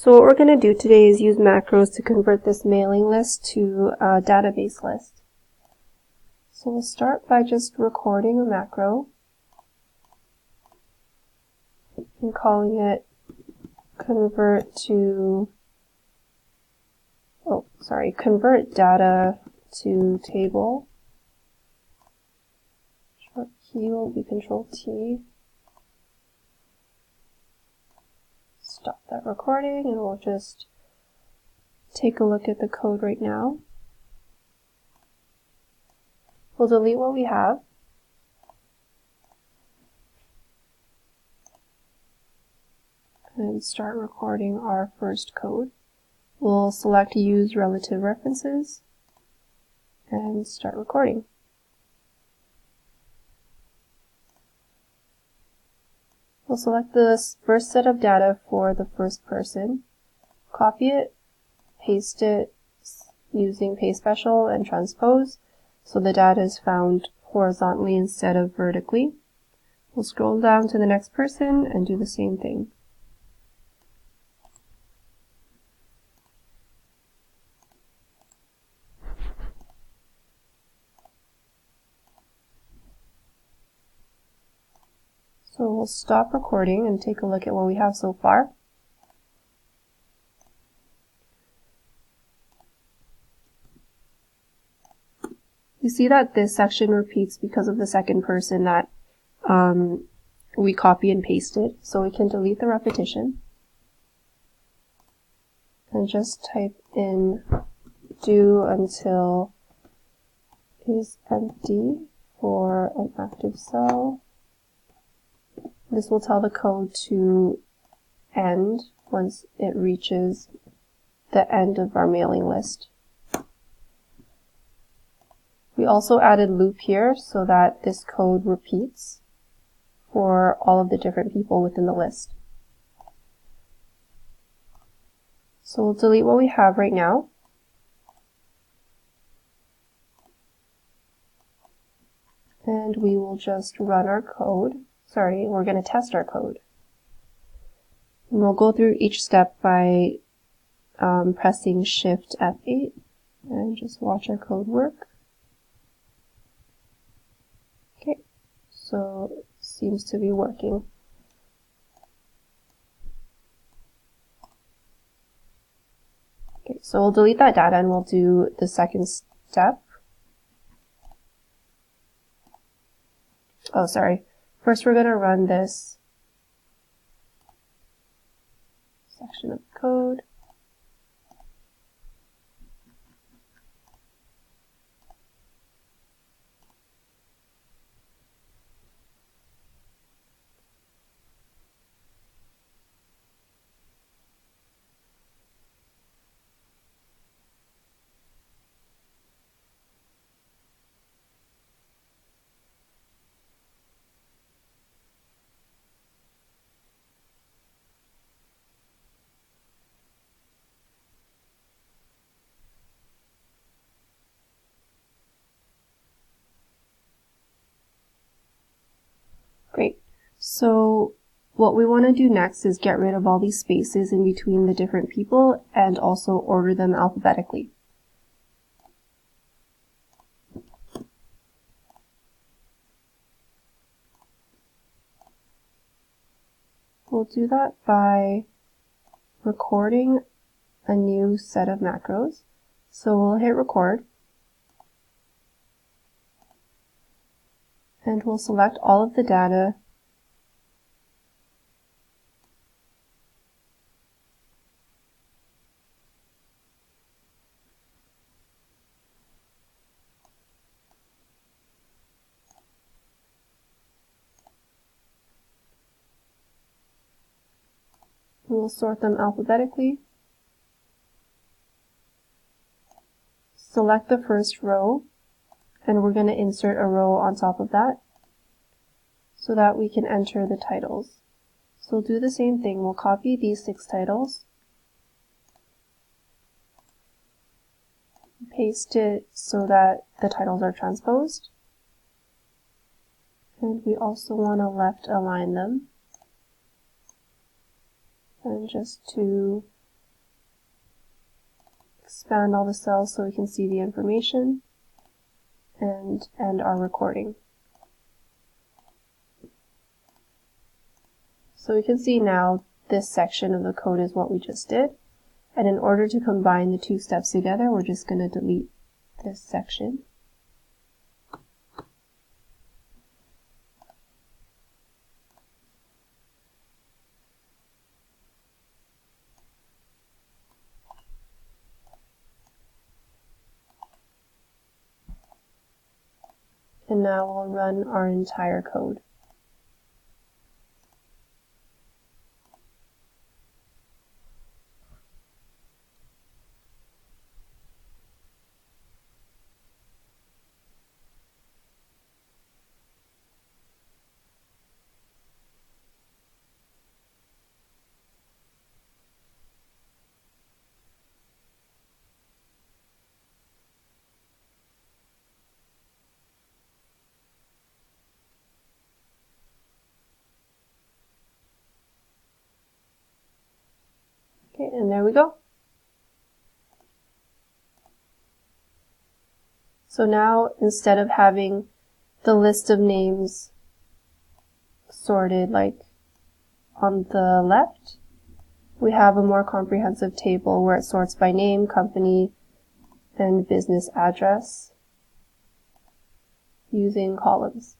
So what we're going to do today is use macros to convert this mailing list to a database list. So we'll start by just recording a macro and calling it convert data to table. Short key will be Control-T. Stop that recording and we'll just take a look at the code right now. We'll delete what we have. And start recording our first code. We'll select Use Relative References and start recording. We'll select the first set of data for the first person, copy it, paste it using paste special and transpose so the data is found horizontally instead of vertically. We'll scroll down to the next person and do the same thing. So we'll stop recording and take a look at what we have so far. You see that this section repeats because of the second person that we copy and pasted. So we can delete the repetition and just type in do until is empty for an active cell. This will tell the code to end once it reaches the end of our mailing list. We also added loop here so that this code repeats for all of the different people within the list. So we'll delete what we have right now. And we will just run our code. Sorry, we're going to test our code. And we'll go through each step by pressing Shift F8 and just watch our code work. Okay, so it seems to be working. Okay, so we'll delete that data and we'll do the second step. Oh, sorry. First, we're going to run this section of code. Great. So what we want to do next is get rid of all these spaces in between the different people and also order them alphabetically. We'll do that by recording a new set of macros. So we'll hit record. And we'll select all of the data we'll sort them alphabetically. Select the first row, and we're going to insert a row on top of that so that we can enter the titles. So we'll do the same thing. We'll copy these 6 titles, paste it so that the titles are transposed, and we also want to left align them. And just to expand all the cells so we can see the information, and end our recording. So we can see now this section of the code is what we just did. And in order to combine the two steps together, we're just going to delete this section. And now we'll run our entire code. Okay, and there we go. So now, instead of having the list of names sorted like on the left, we have a more comprehensive table where it sorts by name, company, and business address using columns.